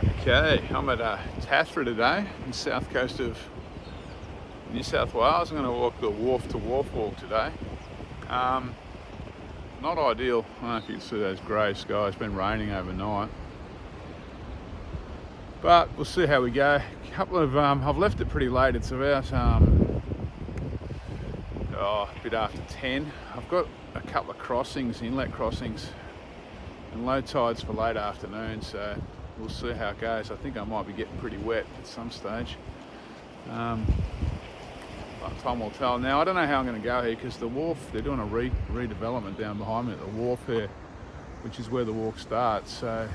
Okay, I'm at Tathra today, on the south coast of New South Wales. I'm going to walk the Wharf to Wharf walk today. Not ideal. I don't know if you can see those grey skies. It's been raining overnight, but we'll see how we go. I've left it pretty late. It's about a bit after 10. I've got a couple of crossings, inlet crossings, and low tides for late afternoon. So we'll see how it goes. I think I might be getting pretty wet at some stage. But time will tell. Now, I don't know how I'm going to go here because the wharf, they're doing a redevelopment down behind me at the wharf here, which is where the walk starts. So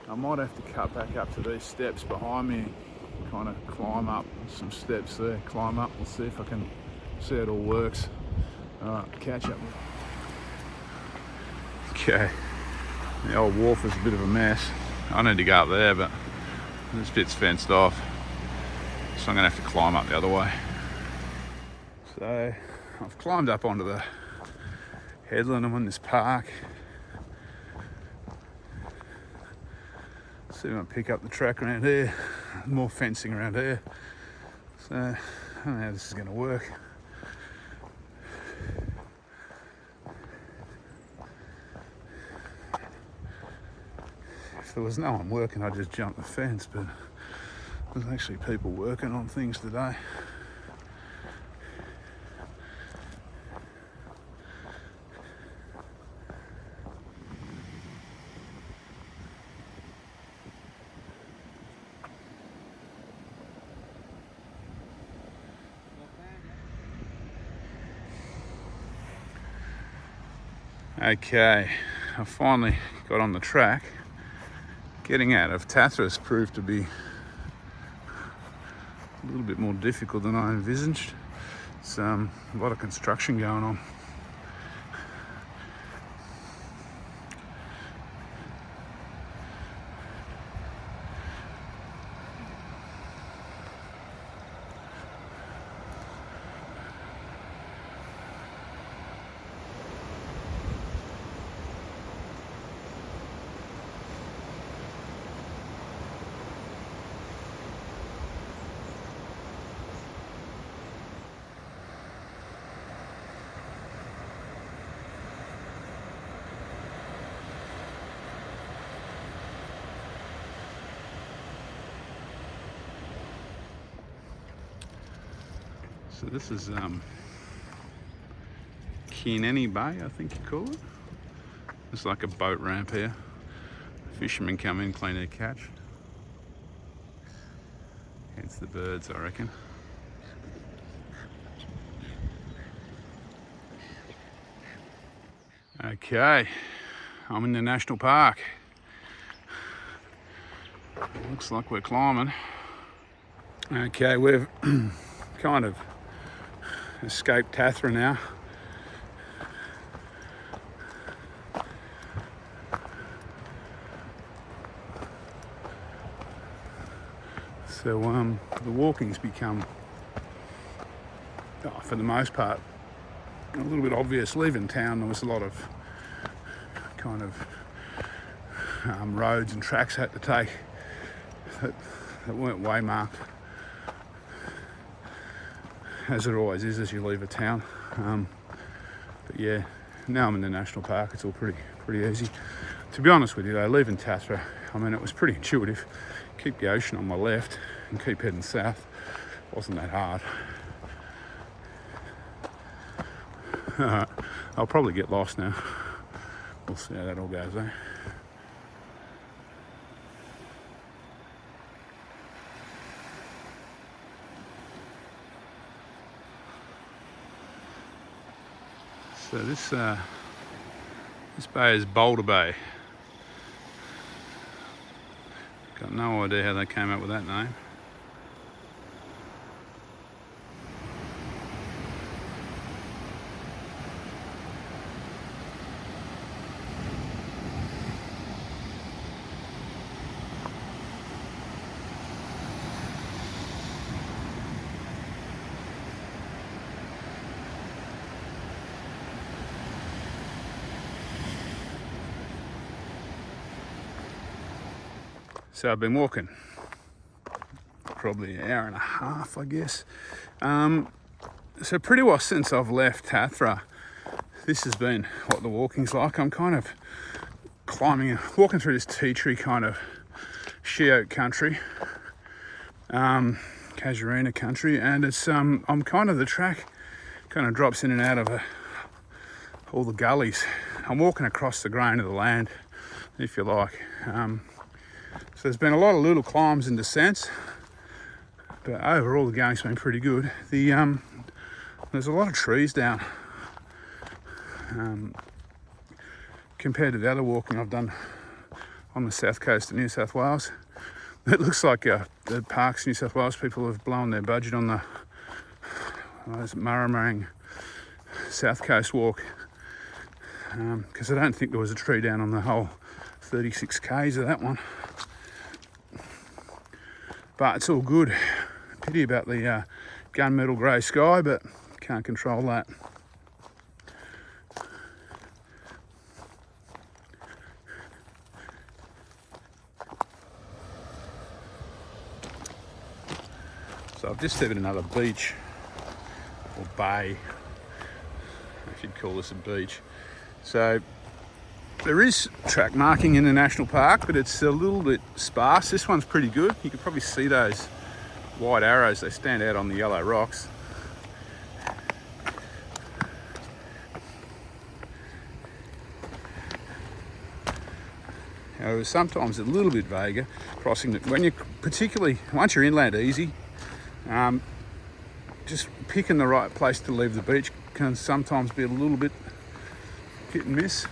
I might have to cut back up to these steps behind me and kind of climb up some steps there, climb up. We'll see if I can see how it all works. All right, catch up. Okay, the old wharf is a bit of a mess. I need to go up there, but this bit's fenced off, so I'm going to have to climb up the other way. So I've climbed up onto the headland. I'm in this park. See if I can pick up the track around here. More fencing around here. So I don't know how this is going to work. If there was no one working, I'd just jump the fence, but there's actually people working on things today. Okay, I finally got on the track. Getting out of Tathra has proved to be a little bit more difficult than I envisaged. It's a lot of construction going on. So this is Kineni Bay, I think you call it. It's like a boat ramp here. Fishermen come in, clean their catch. Hence the birds, I reckon. Okay, I'm in the national park. Looks like we're climbing. Okay, we've kind of escaped Tathra now. So the walking's become, for the most part, a little bit obvious. Leaving town, there was a lot of kind of roads and tracks I had to take that weren't waymarked, as it always is as you leave a town. But yeah, now I'm in the national park. It's all pretty easy. To be honest with you though, leaving Tathra, I mean, it was pretty intuitive. Keep the ocean on my left and keep heading south. Wasn't that hard. I'll probably get lost now. We'll see how that all goes, eh? So this bay is Bournda Bay. Got no idea how they came up with that name. So I've been walking probably an hour and a half, I guess. So pretty well since I've left Tathra, this has been what the walking's like. I'm kind of walking through this tea tree kind of she oak country, casuarina country, and it's I'm kind of, the track kind of drops in and out of all the gullies. I'm walking across the grain of the land, if you like. So there's been a lot of little climbs and descents, but overall the going's been pretty good. There's a lot of trees down compared to the other walking I've done on the south coast of New South Wales. It looks like the Parks New South Wales people have blown their budget on the Murramarang South Coast walk, because I don't think there was a tree down on the whole 36 k's of that one. But it's all good. Pity about the gunmetal grey sky, but can't control that. So I've just hit another beach, or bay, if you'd call this a beach. So there is track marking in the national park, but it's a little bit sparse. This one's pretty good. You can probably see those white arrows. They stand out on the yellow rocks. However, sometimes a little bit vaguer crossing it. When you, particularly once you're inland easy, just picking the right place to leave the beach can sometimes be a little bit hit and miss.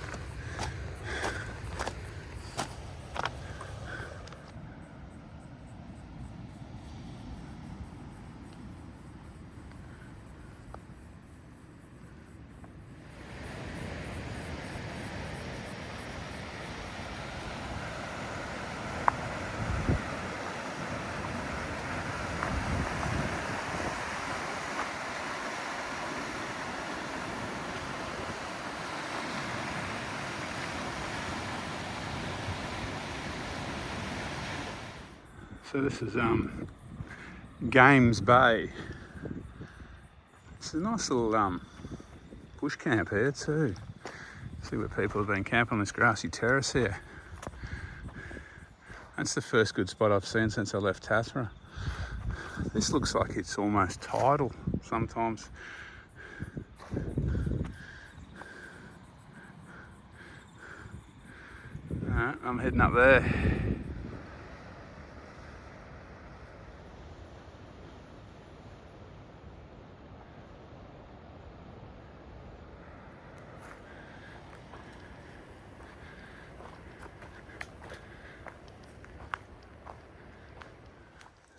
So this is Games Bay. It's a nice little bush camp here too. See where people have been camping on this grassy terrace here. That's the first good spot I've seen since I left Tathra. This looks like it's almost tidal sometimes. Alright, I'm heading up there.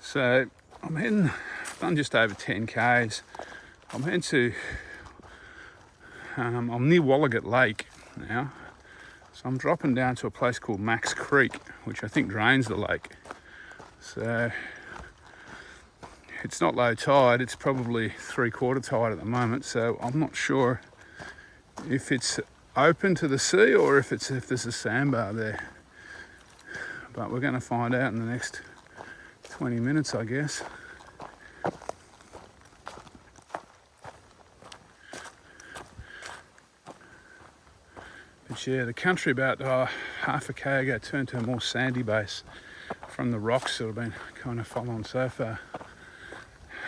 So I'm heading, done just over 10 k's. I'm heading to, I'm near Wallagat Lake now. So I'm dropping down to a place called Max Creek, which I think drains the lake. So it's not low tide, it's probably 3/4 tide at the moment. So I'm not sure if it's open to the sea or if there's a sandbar there. But we're going to find out in the next 20 minutes, I guess. But yeah, the country about half a k ago turned to a more sandy base from the rocks that have been kind of following so far.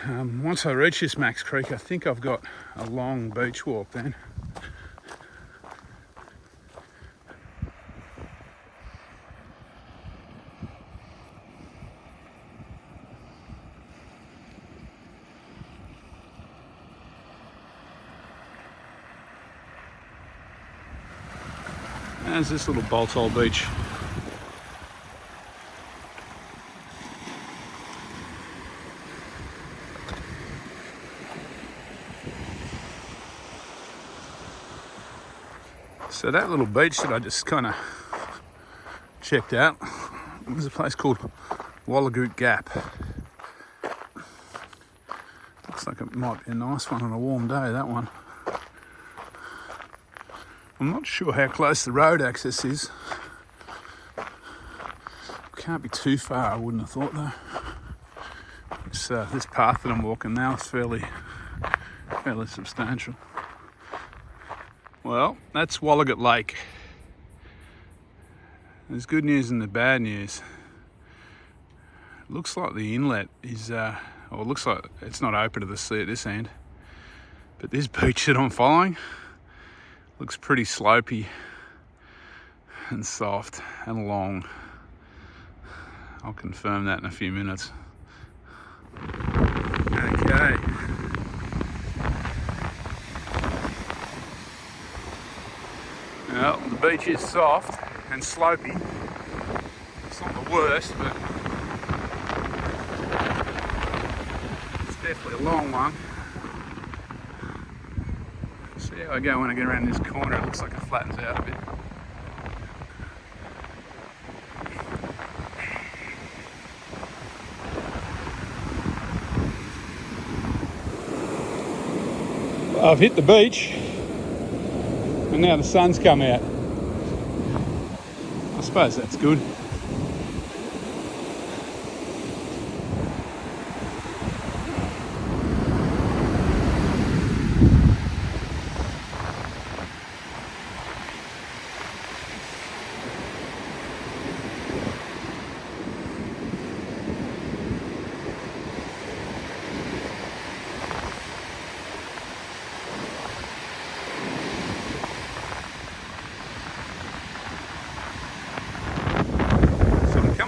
Once I reach this Max Creek, I think I've got a long beach walk then. There's this little bolt hole beach. So that little beach that I just kind of checked out was a place called Wallagoot Gap. Looks like it might be a nice one on a warm day, that one. I'm not sure how close the road access is. can't be too far, I wouldn't have thought though. This path that I'm walking now is fairly substantial. Well, that's Wallagat Lake. There's good news and the bad news. It looks like the inlet is, it looks like it's not open to the sea at this end. But this beach that I'm following looks pretty slopey and soft and long. I'll confirm that in a few minutes. Okay. Well, the beach is soft and slopey. It's not the worst, but it's definitely a long one. See how I go when I get around this corner. It looks like it flattens out a bit. I've hit the beach and now the sun's come out. I suppose that's good.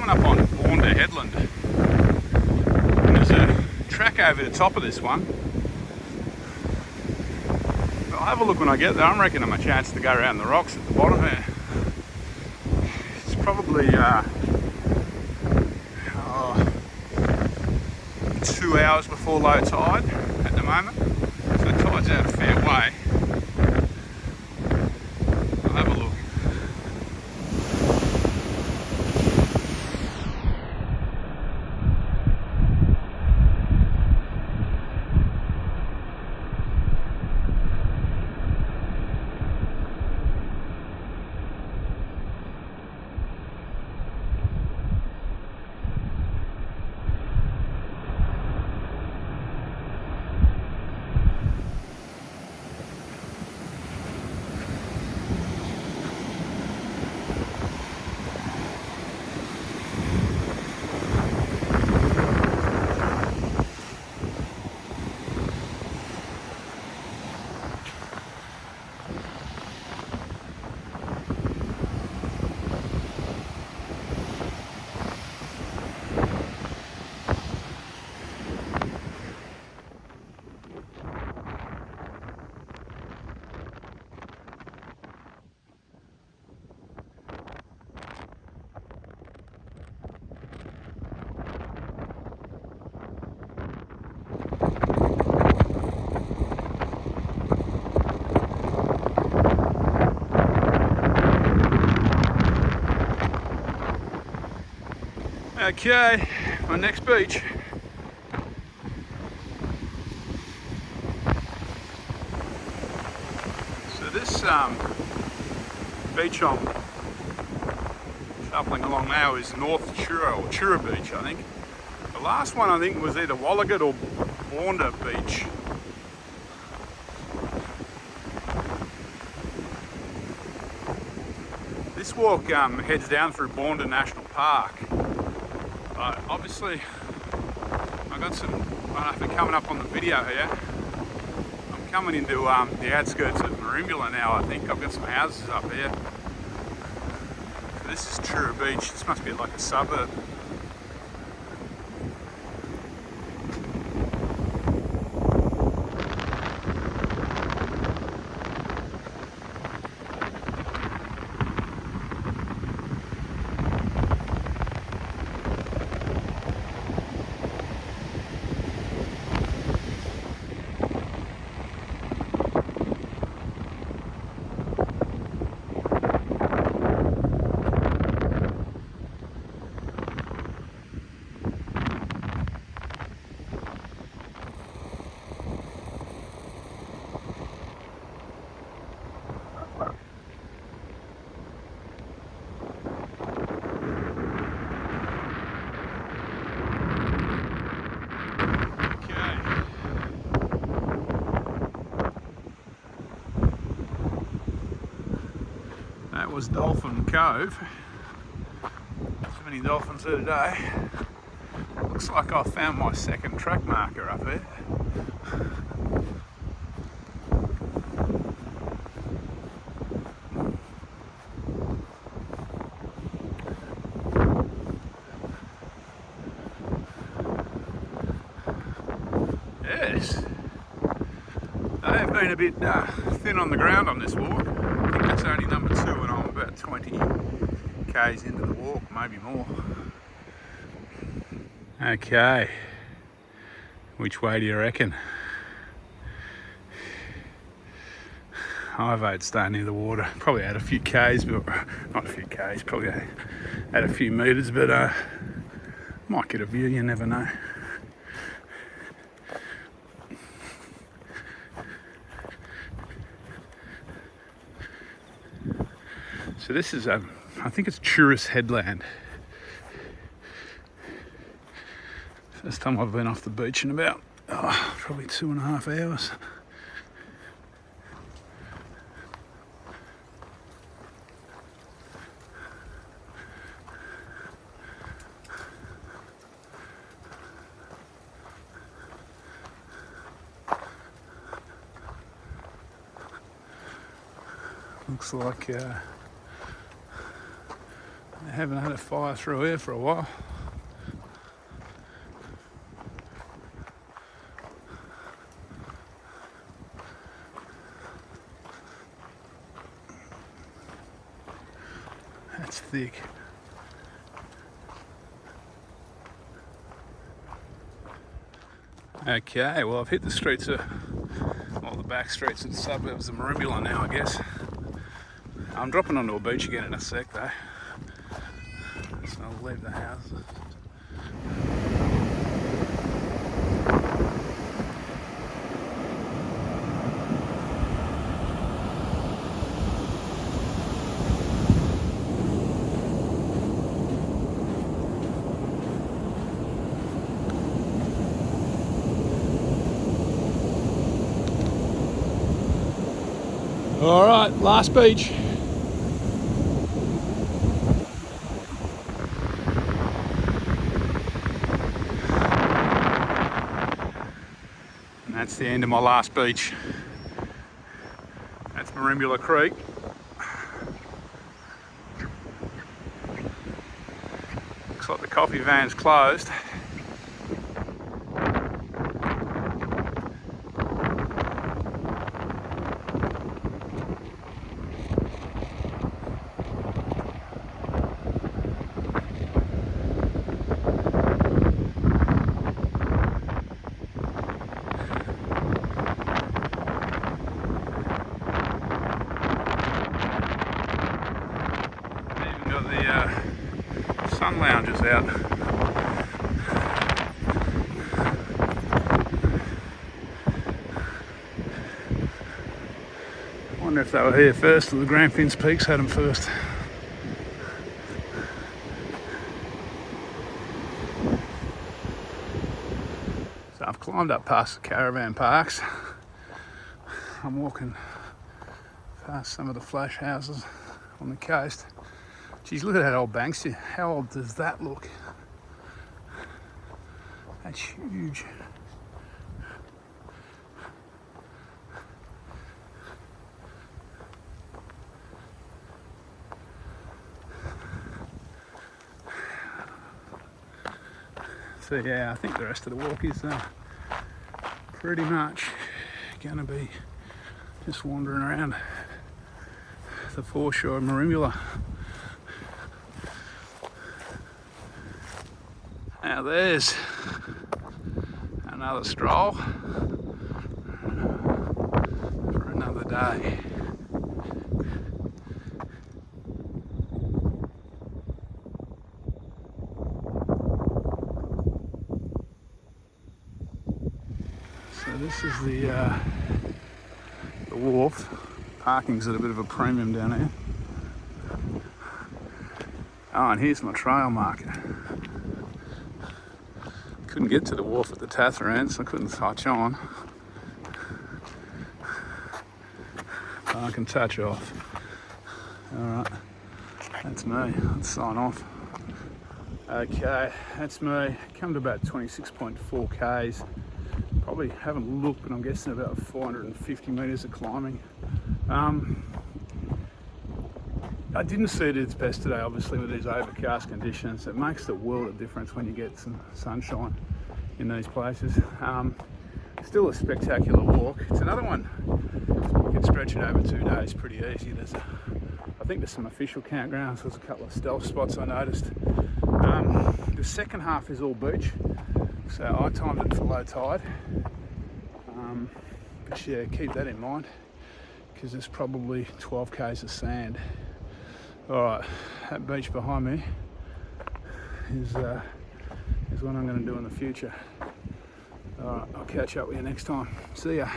Up on Bournda headland, and there's a track over the top of this one. But I'll have a look when I get there. I'm reckoning my chance to go around the rocks at the bottom there. It's probably 2 hours before low tide at the moment, so the tide's out a fair way. I'll have a look. Okay, my next beach. So this beach I'm shuffling along now is North Chura, or Chura Beach, I think. The last one I think was either Wallagat or Bournda Beach. This walk heads down through Bournda National Park. Obviously, I got some, I don't know if they're coming up on the video here. I'm coming into the outskirts of Wharf now, I think. I've got some houses up here. So this is Chura Beach. This must be like a suburb. was Dolphin Cove. So many dolphins there today. Looks like I found my second track marker up there. Yes, they have been a bit thin on the ground on this walk. I think that's only number 2 and I'm about 20 k's into the walk, maybe more. Okay, which way do you reckon? I vote stay near the water. Probably add a few k's, but not a few k's, probably add a few metres, but might get a view, you never know. So this is, I think it's Tourist Headland. First time I've been off the beach in about, probably 2.5 hours. Looks like they haven't had a fire through here for a while. That's thick. Okay, well I've hit the streets of, well, the back streets of the suburbs of Merimbula now, I guess. I'm dropping onto a beach again in a sec though, so I'll leave the house. All right, last beach. And that's the end of my last beach. That's Merimbula Creek. Looks like the coffee van's closed. Sun lounges out. I wonder if they were here first or the Grampians Peaks had them first. So I've climbed up past the caravan parks. I'm walking past some of the flash houses on the coast. Geez, look at that old Banksia. How old does that look? That's huge. So yeah, I think the rest of the walk is pretty much gonna be just wandering around the foreshore of Merimbula. Now there's another stroll for another day. So this is the wharf. Parking's at a bit of a premium down here. Oh, and here's my trail marker. Couldn't get to the wharf at the Tatharan, so I couldn't touch on. But I can touch off. All right. That's me. Let's sign off. Okay, that's me. Come to about 26.4 k's. Probably haven't looked, but I'm guessing about 450 metres of climbing. I didn't see it at its best today, obviously, with these overcast conditions. It makes the world of difference when you get some sunshine in these places. Still a spectacular walk. It's another one. You can stretch it over 2 days pretty easy. I think there's some official campgrounds. There's a couple of stealth spots I noticed. The second half is all beach, so I timed it for low tide. But yeah, keep that in mind because there's probably 12 k's of sand. Alright, that beach behind me is what I'm going to do in the future. Alright, I'll catch up with you next time. See ya.